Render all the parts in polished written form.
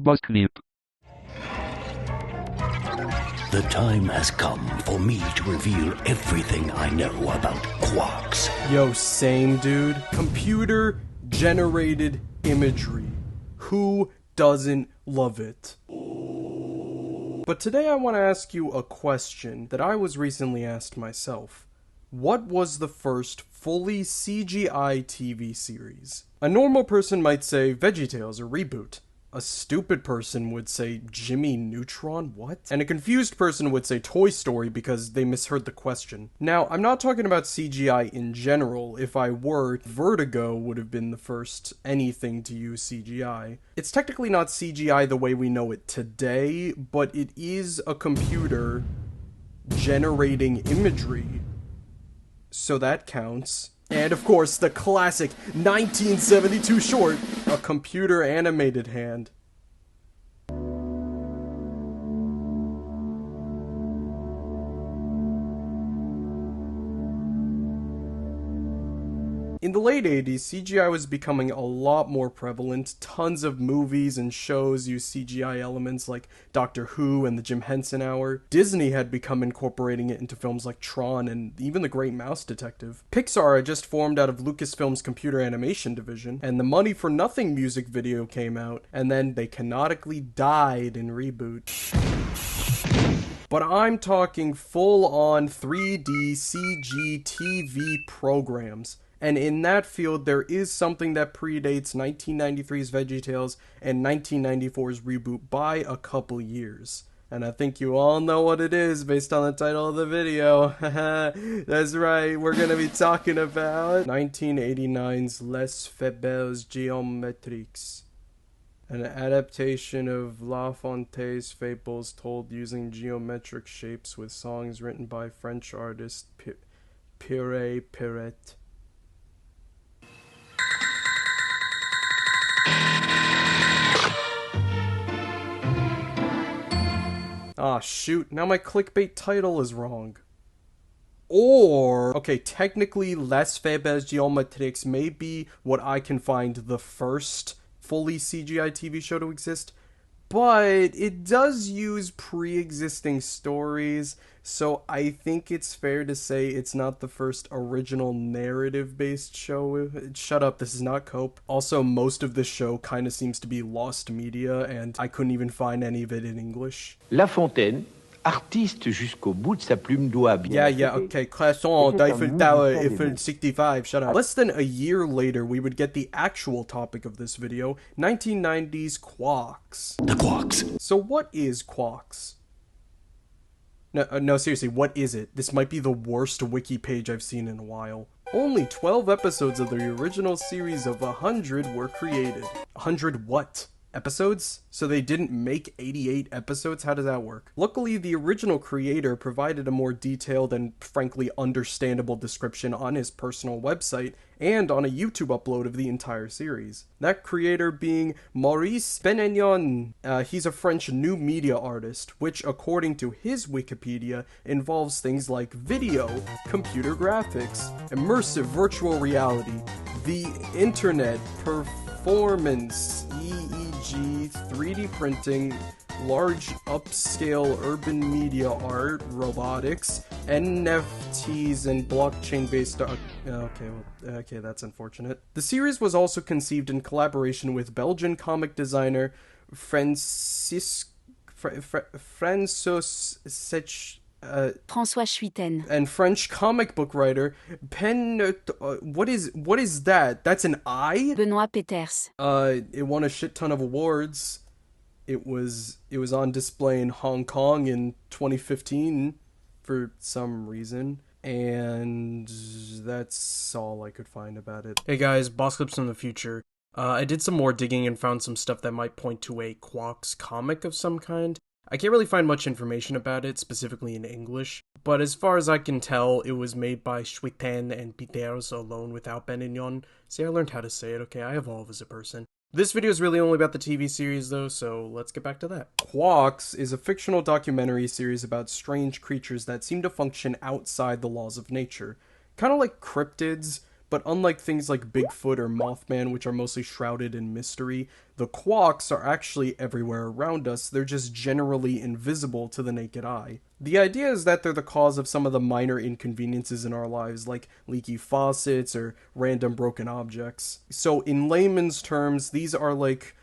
Bossclips. The time has come for me to reveal everything I know about Quarxs. Yo, same dude. Computer-generated imagery. Who doesn't love it? But today I want to ask you a question that I was recently asked myself. What was the first fully CGI TV series? A normal person might say VeggieTales or Reboot. A stupid person would say Jimmy Neutron, what? And a confused person would say Toy Story because they misheard the question. Now, I'm not talking about CGI in general. If I were, Vertigo would have been the first anything to use CGI. It's technically not CGI the way we know it today, but it is a computer generating imagery. So that counts. And of course, the classic 1972 short, A Computer Animated Hand. In the late 80s, CGI was becoming a lot more prevalent. Tons of movies and shows use CGI elements like Doctor Who and the Jim Henson Hour. Disney had begun incorporating it into films like Tron and even The Great Mouse Detective. Pixar had just formed out of Lucasfilm's computer animation division, and the Money for Nothing music video came out, and then they canonically died in Reboot. But I'm talking full-on 3D CG TV programs. And in that field, there is something that predates 1993's VeggieTales and 1994's Reboot by a couple years. And I think you all know what it is based on the title of the video. That's right, we're gonna be talking about 1989's Les Faibles Geometriques. An adaptation of La Fontaine's fables told using geometric shapes with songs written by French artist Pierre Perret. Ah, shoot, now my clickbait title is wrong. Or, okay, technically Les Faibles Geometriques may be what I can find the first fully CGI TV show to exist, but it does use pre-existing stories, so I think it's fair to say it's not the first original narrative-based show. Shut up, this is not Cope. Also, most of this show kind of seems to be lost media, and I couldn't even find any of it in English. La Fontaine, artiste jusqu'au bout de sa plume doit bien. Yeah, okay, Croissant, Eiffel Tower, Eiffel 65, shut up. Less than a year later, we would get the actual topic of this video, 1990's Quarxs. The Quarxs. So what is Quarxs? No, seriously, what is it? This might be the worst wiki page I've seen in a while. Only 12 episodes of the original series of 100 were created. 100 what? Episodes? So they didn't make 88 episodes? How does that work? Luckily, the original creator provided a more detailed and frankly understandable description on his personal website and on a YouTube upload of the entire series. That creator being Maurice Benignon. He's a French new media artist, which according to his Wikipedia involves things like video, computer graphics, immersive virtual reality, the internet, performance, EEG, 3D printing, large upscale urban media art, robotics, NFTs, and blockchain-based okay, that's unfortunate. The series was also conceived in collaboration with Belgian comic designer François Schuiten and French comic book writer what is that? That's an I? Benoit Peters. It won a shit ton of awards. It was on display in Hong Kong in 2015 for some reason, and that's all I could find about it. Hey guys, Bossclips from the future. I did some more digging and found some stuff that might point to a Quarks comic of some kind. I can't really find much information about it, specifically in English, but as far as I can tell, it was made by Schuiten and Peters alone without Benignon. See, I learned how to say it, okay? I evolve as a person. This video is really only about the TV series though, so let's get back to that. Quarks is a fictional documentary series about strange creatures that seem to function outside the laws of nature. Kind of like cryptids, But unlike things like Bigfoot or Mothman, which are mostly shrouded in mystery, the Quarks are actually everywhere around us. They're just generally invisible to the naked eye. The idea is that they're the cause of some of the minor inconveniences in our lives, like leaky faucets or random broken objects. So in layman's terms, these are like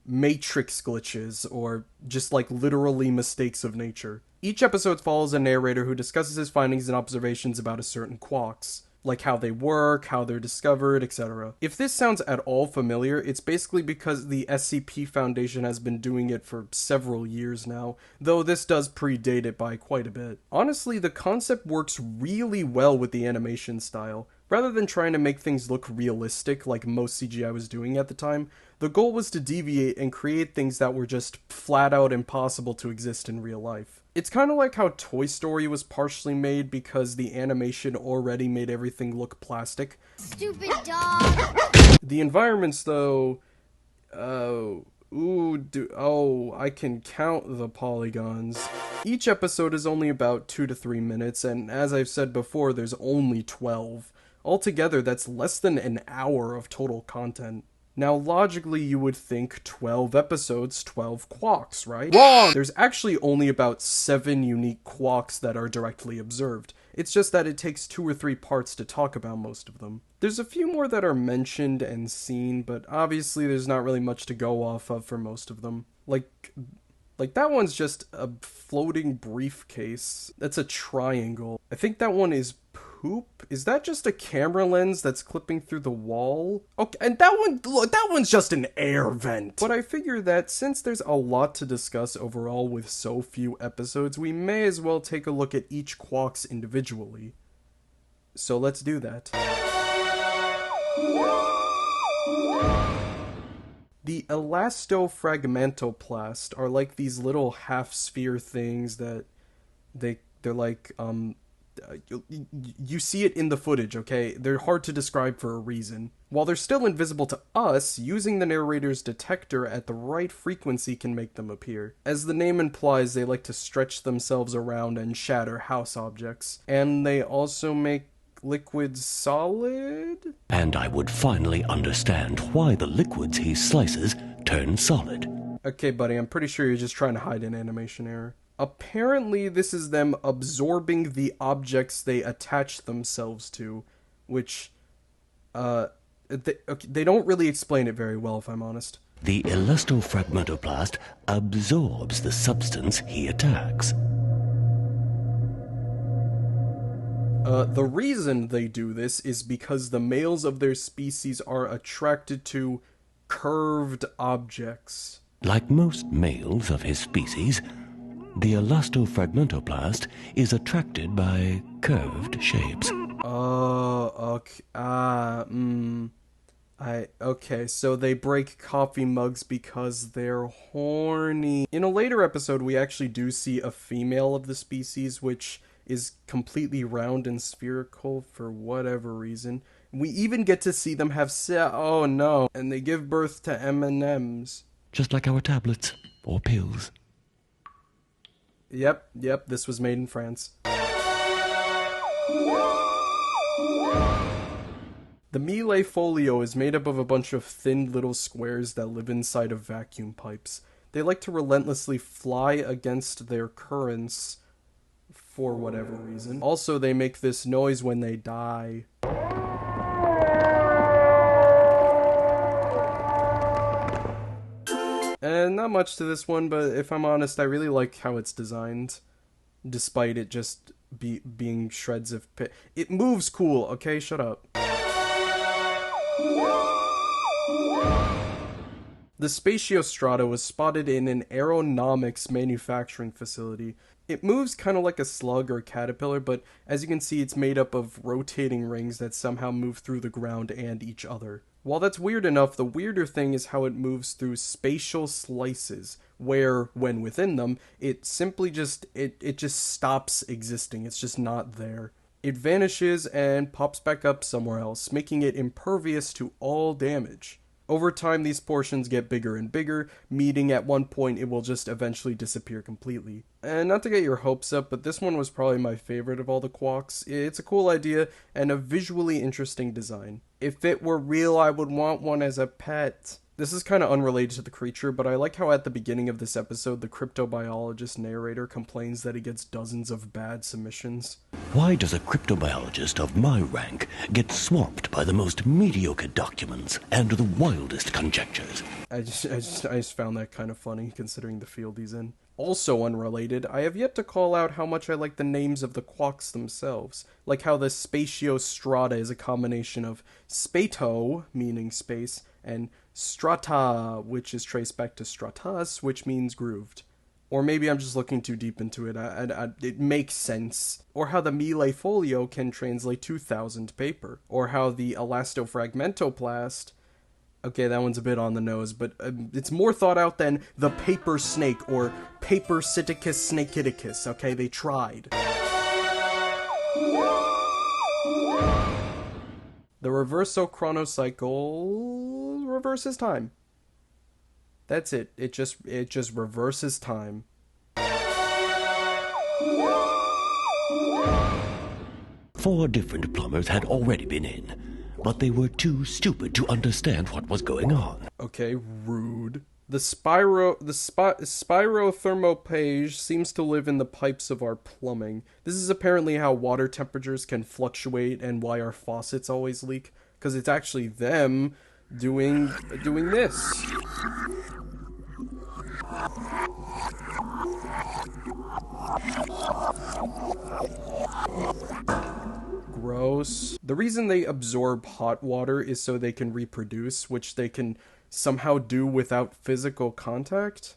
matrix glitches, or just like literally mistakes of nature. Each episode follows a narrator who discusses his findings and observations about a certain Quarks, like how they work, how they're discovered, etc. If this sounds at all familiar, it's basically because the SCP Foundation has been doing it for several years now, though this does predate it by quite a bit. Honestly, the concept works really well with the animation style. Rather than trying to make things look realistic like most CGI was doing at the time, the goal was to deviate and create things that were just flat out impossible to exist in real life. It's kind of like how Toy Story was partially made because the animation already made everything look plastic. Stupid dog! The environments, though, I can count the polygons. Each episode is only about 2 to 3 minutes, and as I've said before, there's only 12. Altogether, that's less than an hour of total content. Now, logically, you would think 12 episodes, 12 Quarks, right? Wrong! There's actually only about 7 unique Quarks that are directly observed. It's just that it takes 2 or 3 parts to talk about most of them. There's a few more that are mentioned and seen, but obviously there's not really much to go off of for most of them. Like that one's just a floating briefcase. That's a triangle. I think that one is poop? Is that just a camera lens that's clipping through the wall? Okay, and that one's just an air vent. But I figure that since there's a lot to discuss overall with so few episodes, we may as well take a look at each Quarks individually. So let's do that. The elastofragmentoplast are like these little half-sphere things that they're like, you see it in the footage, okay? They're hard to describe for a reason. While they're still invisible to us, using the narrator's detector at the right frequency can make them appear. As the name implies, they like to stretch themselves around and shatter house objects. And they also make liquids solid? And I would finally understand why the liquids he slices turn solid. Okay, buddy, I'm pretty sure you're just trying to hide an animation error. Apparently, this is them absorbing the objects they attach themselves to, which, they don't really explain it very well, if I'm honest. The elastofragmentoplast absorbs the substance he attacks. The reason they do this is because the males of their species are attracted to curved objects. Like most males of his species, the elastofragmentoplast is attracted by curved shapes. Okay, so they break coffee mugs because they're horny. In a later episode, we actually do see a female of the species, which is completely round and spherical for whatever reason. We even get to see them have oh no, and they give birth to M&Ms. Just like our tablets or pills. Yep, this was made in France. The Mealy folio is made up of a bunch of thin little squares that live inside of vacuum pipes. They like to relentlessly fly against their currents for whatever reason. Also, they make this noise when they die. And not much to this one, but if I'm honest, I really like how it's designed, despite it just being shreds of It moves cool, okay? Shut up. The Spatiostrata was spotted in an aeronautics manufacturing facility. It moves kind of like a slug or a caterpillar, but as you can see, it's made up of rotating rings that somehow move through the ground and each other. While that's weird enough, the weirder thing is how it moves through spatial slices, where, when within them, it simply just, it just stops existing. It's just not there. It vanishes and pops back up somewhere else, making it impervious to all damage. Over time, these portions get bigger and bigger, meaning at one point it will just eventually disappear completely. And not to get your hopes up, but this one was probably my favorite of all the Quarks. It's a cool idea and a visually interesting design. If it were real, I would want one as a pet. This is kind of unrelated to the creature, but I like how at the beginning of this episode, the cryptobiologist narrator complains that he gets dozens of bad submissions. Why does a cryptobiologist of my rank get swamped by the most mediocre documents and the wildest conjectures? I just found that kind of funny, considering the field he's in. Also unrelated, I have yet to call out how much I like the names of the Quarks themselves. Like how the Spatiostrata is a combination of spato, meaning space, and strata, which is traced back to stratus, which means grooved. Or maybe I'm just looking too deep into it. It makes sense. Or how the mille folio can translate to 1,000 paper. Or how the elastofragmentoplast... Okay, that one's a bit on the nose, but it's more thought out than the paper snake or Paperciticus snakeidicus. Okay, they tried. The reverso-chronocycle reverses time. That's it. It just reverses time. 4 different plumbers had already been in, but they were too stupid to understand what was going on. Okay, rude. The spirothermopage seems to live in the pipes of our plumbing. This is apparently how water temperatures can fluctuate and why our faucets always leak, because it's actually them doing this. Gross. The reason they absorb hot water is so they can reproduce, which they can somehow do without physical contact.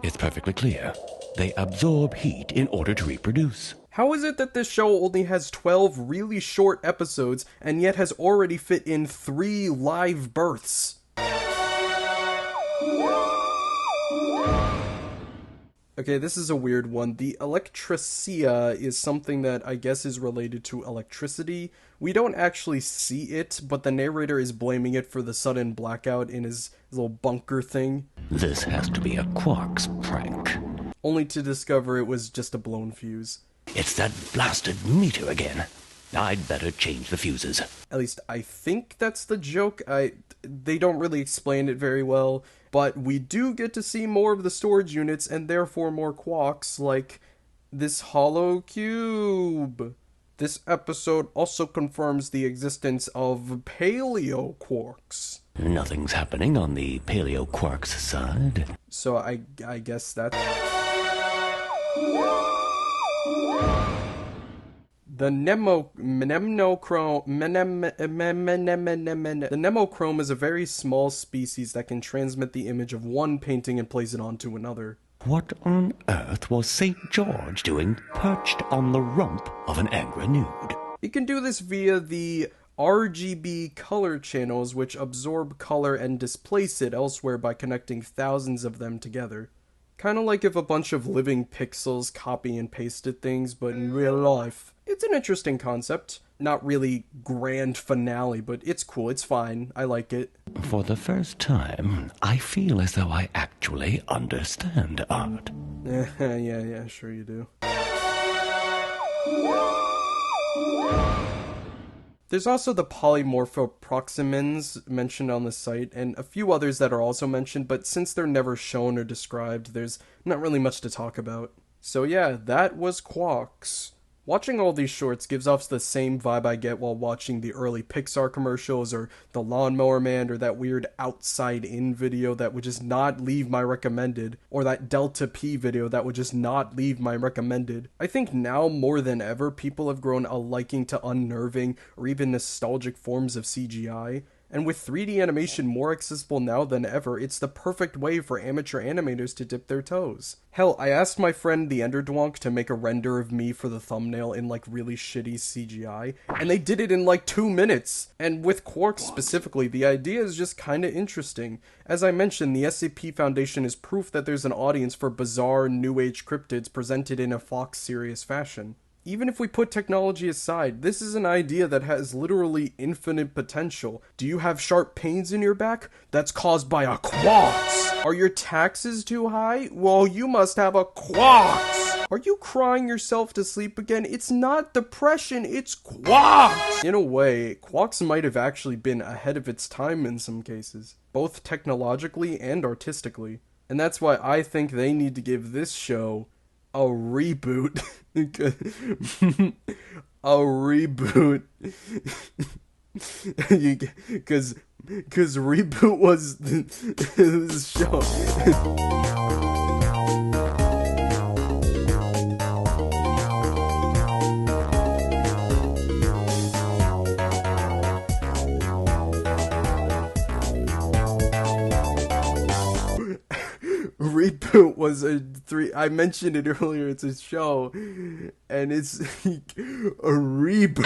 It's perfectly clear. They absorb heat in order to reproduce. How is it that this show only has 12 really short episodes and yet has already fit in 3 live births? Okay, this is a weird one. The electricia is something that I guess is related to electricity. We don't actually see it, but the narrator is blaming it for the sudden blackout in his little bunker thing. This has to be a Quarks prank. Only to discover it was just a blown fuse. It's that blasted meter again. I'd better change the fuses. At least I think that's the joke. They don't really explain it very well, but we do get to see more of the storage units and therefore more Quarks, like this hollow cube. This episode also confirms the existence of paleo quarks. Nothing's happening on the paleo Quarks side. So I guess that's... The nemochrome is a very small species that can transmit the image of one painting and place it onto another. What on earth was St. George doing perched on the rump of an angry nude? It can do this via the RGB color channels, which absorb color and displace it elsewhere by connecting thousands of them together. Kind of like if a bunch of living pixels copy and pasted things, but in real life. It's an interesting concept. Not really grand finale, but it's cool, it's fine, I like it. For the first time, I feel as though I actually understand art. Yeah, sure you do. There's also the polymorphoproximins mentioned on the site, and a few others that are also mentioned, but since they're never shown or described, there's not really much to talk about. So yeah, that was Quarks. Watching all these shorts gives off the same vibe I get while watching the early Pixar commercials or the Lawnmower Man or that weird Outside In video that would just not leave my recommended, or that Delta P video that would just not leave my recommended. I think now more than ever people have grown a liking to unnerving or even nostalgic forms of CGI. And with 3D animation more accessible now than ever, it's the perfect way for amateur animators to dip their toes. Hell, I asked my friend the Enderdwonk to make a render of me for the thumbnail in like really shitty CGI, and they did it in like 2 minutes. And with Quarks specifically, the idea is just kinda interesting. As I mentioned, the SCP Foundation is proof that there's an audience for bizarre new age cryptids presented in a Fox serious fashion. Even if we put technology aside, this is an idea that has literally infinite potential. Do you have sharp pains in your back? That's caused by a Quarx. Are your taxes too high? Well, you must have a Quarx. Are you crying yourself to sleep again? It's not depression, it's Quarx. In a way, Quarks might have actually been ahead of its time in some cases, both technologically and artistically. And that's why I think they need to give this show a reboot. A reboot. Because reboot was the show. Reboot was I mentioned it earlier, it's a show, and it's a reboot.